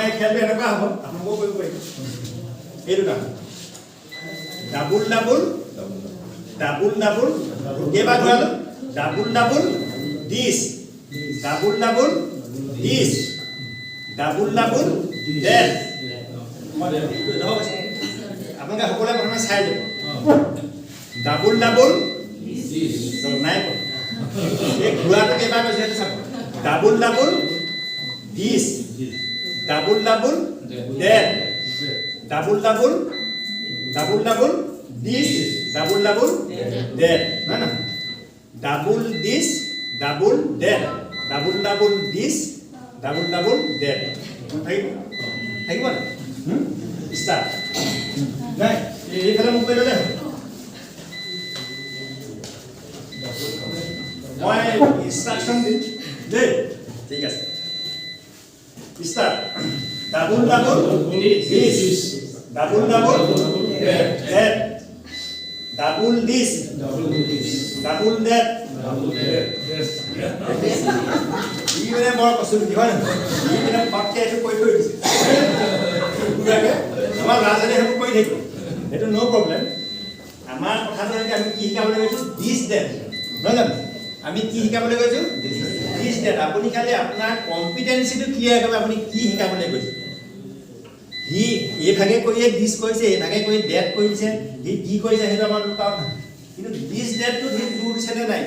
আমাৰ এই খেলটো এনেকুৱা হ'ব আপোনালোকেও কৰিব পাৰিব এইটো কাম ডাবুল ডাবুল ডাবুল ডাবুল কেইবাৰ ঘূৰালো ডাবুল ডাবুল দিছ ডাবুল ডাবুল দিছ ডাবুল ডাবুল ডেট আপোনালোকে সকলোৱে প্ৰথমে চাই যাব ডাবুল ডাবুল নাই এই ঘূৰাটো কেইবাৰ কৈছে সেইটো চাব ডাবুল ডাবুল দিছ ডাবুল ডাবুল ডেট ডাবুল ডাবুল ডাবুল ডাবুল দিছ ডাবুল ডাবুল ডেট না না ডাবুল দিছ ডাবুল ডেট ডাবুল ডাবুল দিছ ডাবুল ডাবুল ডেট থাকিব থাকিব না ষ্টাৰ্ট নাই এইফালে মোক কৈ ল'লে মই ইনষ্ট্ৰাকশ্যন দিম দেই ঠিক আছে ষ্টাৰ্ট ডাবুল ডাবুল দিছ ডাবুল ডাবুল ডেট ডাবুল দিছ ডাবুল ডেট ই মানে বৰ কচুটি হয় নহয় ই মানে ফটকে এইটো কৈ থৈ দিছে আমাৰ ৰাজধানী সেইবোৰ কৰি থাকিব সেইটো ন' প্ৰব্লেম আমাৰ কথাটো হৈছে আমি কি শিকাবলৈ গৈছোঁ দিছ ডেট নহয় জানো আমি কি শিকাবলৈ গৈছোঁ দিছ ডেট আপুনি খালি আপোনাৰ কম্পিটেঞ্চিটো ক্লিয়াৰ কৰিব আপুনি কি শিকাবলৈ গৈছে সি এইভাগে কৰিয়ে দিছ কৰিছে এইভাগে কৰি ডেট কৰিছে সি কি কৰিছে সেইটো আমাৰ লুকাও নহয় কিন্তু দিছ ডেটটো সি জোৰ দিছেনে নাই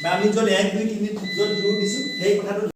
বা আমি য'ত 1 2 3 য'ত জোৰ দিছোঁ সেই কথাটো